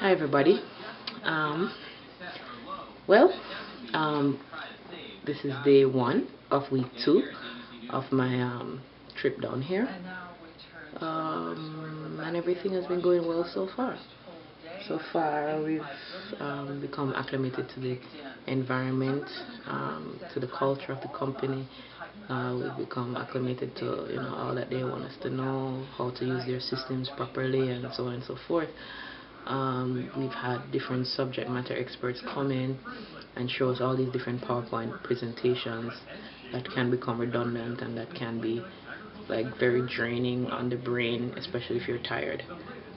Hi everybody. Um, well, um, this is day one of week two of my trip down here, and everything has been going well so far. So far, we've become acclimated to the environment, to the culture of the company. We've become acclimated to all that they want us to know, how to use their systems properly, and so on and so forth. We've had different subject matter experts come in and show us all these different PowerPoint presentations that can become redundant and that can be like very draining on the brain, especially if you're tired.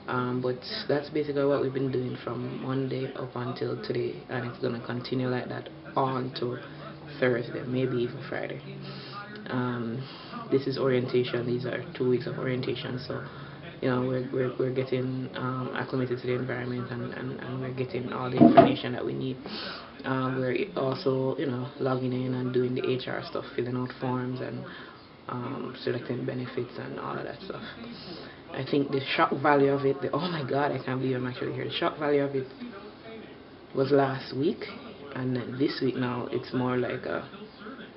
But that's basically what we've been doing from Monday up until today, and it's going to continue like that on to Thursday, maybe even Friday. This is orientation. These are 2 weeks of orientation, so we're getting acclimated to the environment, and we're getting all the information that we need. We're also logging in and doing the HR stuff, filling out forms and selecting benefits and all of that stuff. I think the shock value of it, oh my god, I can't believe I'm actually here. The shock value of it was last week, and then this week now it's more like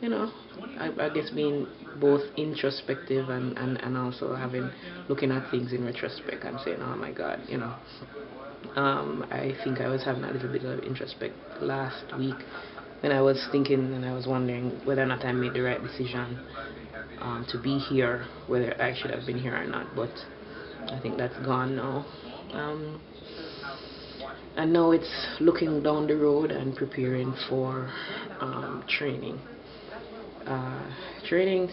you know I guess being both introspective and also looking at things in retrospect and saying, oh my god, I think I was having a little bit of introspect last week when I was thinking and I was wondering whether or not I made the right decision to be here, whether I should have been here or not. But I think that's gone now. And now it's looking down the road and preparing for training. Training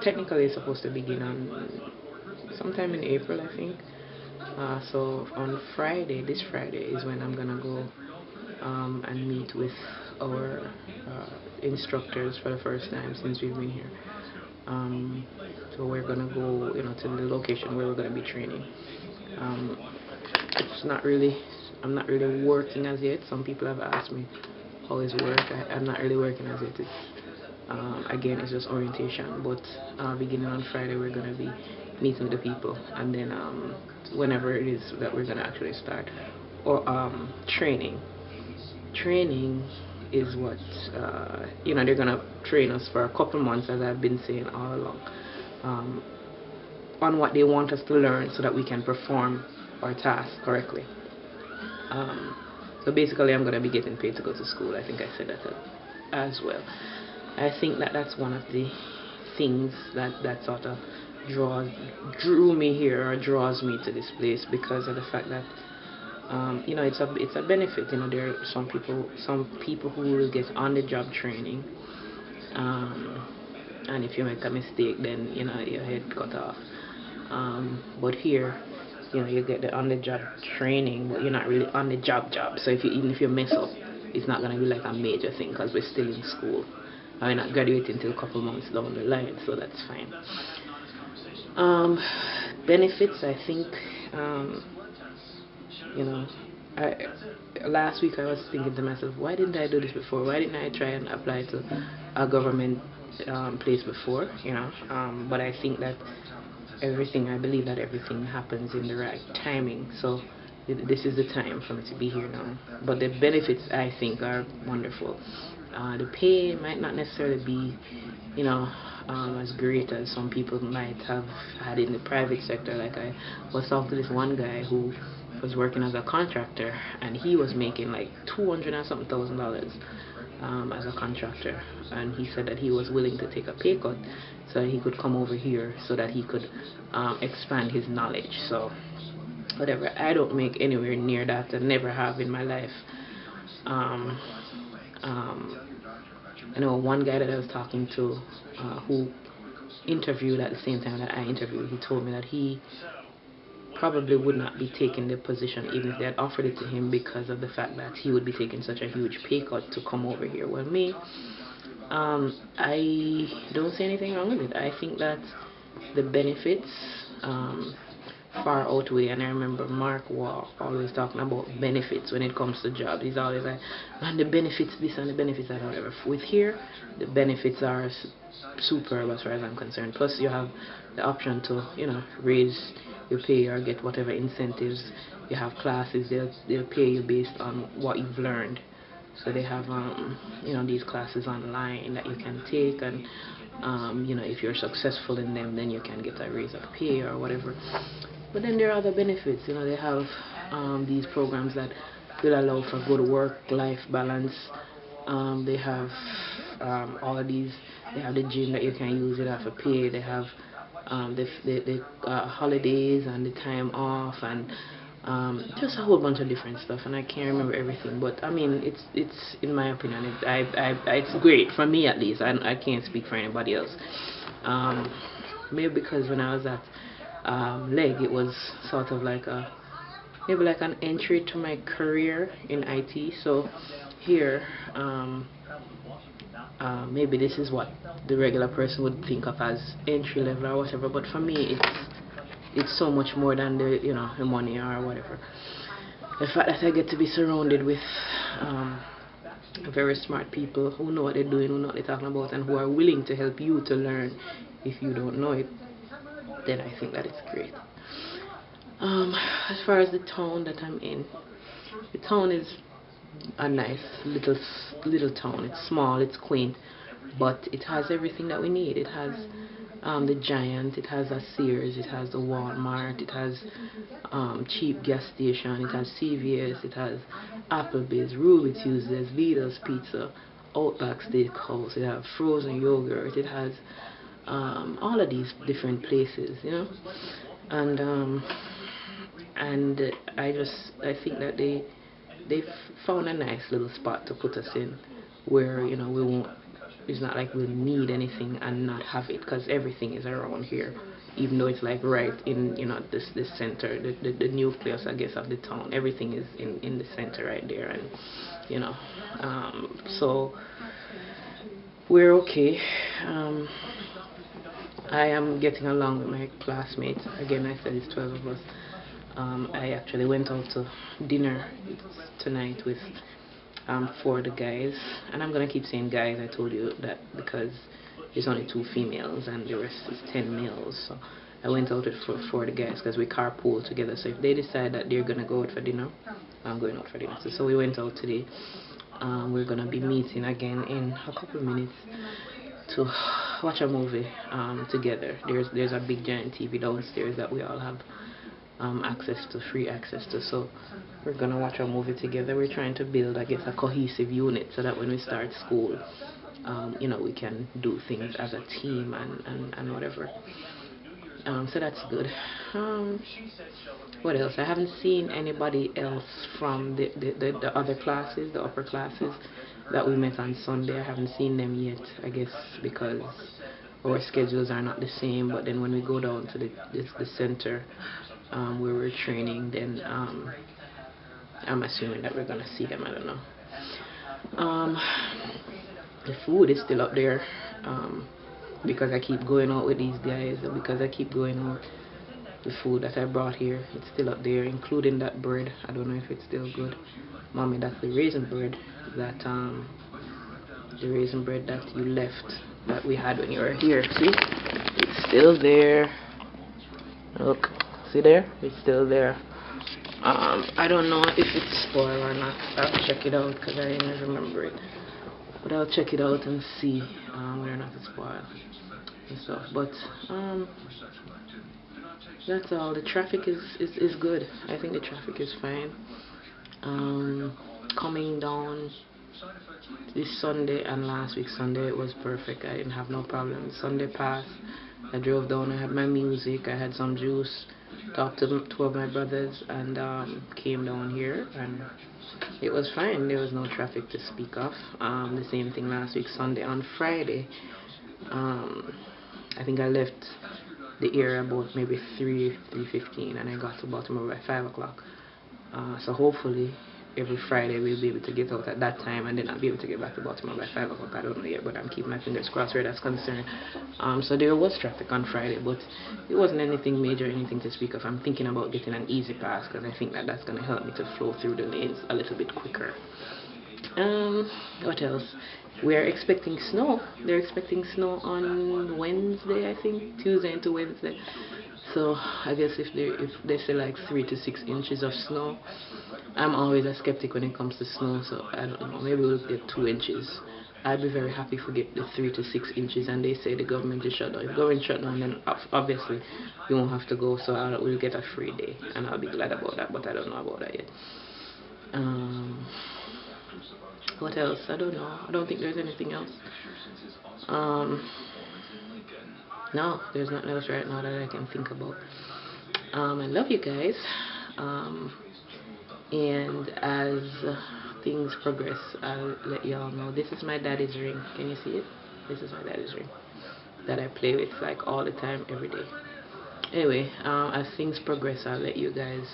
technically is supposed to begin on sometime in April, I think. So on Friday, this Friday, is when I'm gonna go and meet with our instructors for the first time since we've been here. So we're gonna go, to the location where we're gonna be training. It's not really, I'm not really working as yet. Some people have asked me how is work. I'm not really working as yet. It's again, it's just orientation. But beginning on Friday, we're gonna be meeting the people, and then whenever it is that we're gonna actually start or training. Training is what they're gonna train us for a couple months, as I've been saying all along, on what they want us to learn so that we can perform our tasks correctly. So basically, I'm gonna be getting paid to go to school. I think I said that as well. I think that that's one of the things that sort of drew me here, or draws me to this place, because of the fact that it's a benefit. There are some people who will get on the job training, and if you make a mistake, then your head cut off. But here, you get the on the job training, but you're not really on the job. So even if you mess up, it's not gonna be like a major thing because we're still in school. I'm not graduating until a couple months down the line, so that's fine. Benefits, I think. Last week I was thinking to myself, why didn't I do this before? Why didn't I try and apply to a government place before? But I think that I believe that everything happens in the right timing. So this is the time for me to be here now. But the benefits, I think, are wonderful. The pay might not necessarily be, as great as some people might have had in the private sector. Like, I was talking to this one guy who was working as a contractor, and he was making like $200 and something thousand as a contractor, and he said that he was willing to take a pay cut so that he could come over here so that he could expand his knowledge. So whatever, I don't make anywhere near that, and never have in my life. I know one guy that I was talking to who interviewed at the same time that I interviewed. He told me that he probably would not be taking the position even if they had offered it to him, because of the fact that he would be taking such a huge pay cut to come over here. Well, me, I don't see anything wrong with it. I think that the benefits far outweigh, and I remember Mark Wall always talking about benefits when it comes to jobs. He's always like, and the benefits this and the benefits that, whatever. With here, the benefits are superb as far as I'm concerned. Plus, you have the option to raise you pay or get whatever incentives. You have classes, they'll pay you based on what you've learned. So they have these classes online that you can take, and if you're successful in them, then you can get a raise of pay or whatever. But then there are other benefits. They have these programs that will allow for good work-life balance. They have all of these. They have the gym that you can use without for pay. They have the holidays and the time off, and just a whole bunch of different stuff. And I can't remember everything, but I mean, it's in my opinion, it's great for me at least. I can't speak for anybody else. Maybe because when I was at Leg, it was sort of like maybe like an entry to my career in IT. So here, maybe this is what the regular person would think of as entry level or whatever, but for me it's so much more than the money or whatever. The fact that I get to be surrounded with very smart people who know what they're doing, who know what they're talking about, and who are willing to help you to learn if you don't know it, then I think that it's great. As far as the town that I'm in, the town is a nice little town. It's small, it's quaint, but it has everything that we need. It has the Giant, it has a Sears, it has the Walmart, it has cheap gas station, it has CVS, it has Applebee's, Ruby Tuesdays, Vito's Pizza, Outback Steakhouse, it has frozen yogurt, it has all of these different places, and I think that they've found a nice little spot to put us in, where we won't. It's not like we'll need anything and not have it, because everything is around here, even though it's like right in this center, the nucleus, I guess, of the town. Everything is in the center right there, and so we're okay. I am getting along with my classmates. Again, I said it's 12 of us. I actually went out to dinner tonight with 4 of the guys, and I'm gonna keep saying guys. I told you that because there's only 2 females and the rest is 10 males. So I went out with 4 of the guys because we carpool together. So if they decide that they're gonna go out for dinner, I'm going out for dinner. So we went out today. We're gonna be meeting again in a couple of minutes to watch a movie together. There's a big giant TV downstairs that we all have free access to, so we're gonna watch a movie together. We're trying to build, I guess, a cohesive unit so that when we start school, we can do things as a team and whatever. So that's good. What else? I haven't seen anybody else from the other classes, the upper classes that we met on Sunday. I haven't seen them yet, I guess because our schedules are not the same. But then when we go down to the center where we're training, then I'm assuming that we're gonna see them. I don't know. The food is still up there because I keep going out with these guys, because I keep going out. The food that I brought here, it's still up there, including that bread. I don't know if it's still good. Mommy, that's the raisin bread that you left, that we had when you were here. See, it's still there. Look, see there? It's still there. I don't know if it's spoiled or not. I'll check it out because I don't remember it. But I'll check it out and see whether or not it's spoiled and stuff. But that's all. The traffic is good. I think the traffic is fine. Coming down this Sunday and last week Sunday, it was perfect. I didn't have no problem. Sunday passed. I drove down. I had my music. I had some juice. Talked to 2 of my brothers and came down here, and it was fine. There was no traffic to speak of. The same thing last week Sunday. On Friday, I think I left the area about maybe 3:15, and I got to Baltimore by 5 o'clock. So hopefully every Friday we'll be able to get out at that time, and then I'll be able to get back to Baltimore by 5 o'clock. I don't know yet, but I'm keeping my fingers crossed where that's concerned. So there was traffic on Friday, but it wasn't anything major, anything to speak of. I'm thinking about getting an easy pass because I think that that's going to help me to flow through the lanes a little bit quicker. What else? We're expecting snow. They're expecting snow on Wednesday, I think, Tuesday into Wednesday. So I guess if they say like 3 to 6 inches of snow, I'm always a skeptic when it comes to snow. So I don't know. Maybe we'll get 2 inches. I'd be very happy if we get the 3 to 6 inches. And they say the government is shut down. If government shut down, then obviously we won't have to go. So we'll get a free day, and I'll be glad about that. But I don't know about that yet. What else? I don't know. I don't think there's anything else. No, there's nothing else right now that I can think about. I love you guys. And as things progress, I'll let y'all know. This is my daddy's ring. Can you see it? This is my daddy's ring that I play with like all the time, every day. Anyway, as things progress, I'll let you guys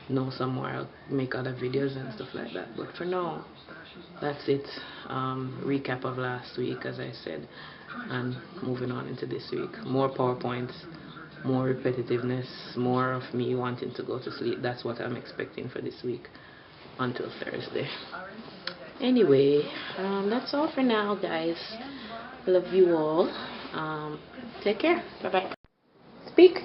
know some more. I'll make other videos and stuff like that. But for now, that's it. Recap of last week, as I said, and moving on into this week. More PowerPoints, more repetitiveness, more of me wanting to go to sleep. That's what I'm expecting for this week until Thursday. Anyway, that's all for now, guys. Love you all. Take care. Bye bye. Speak.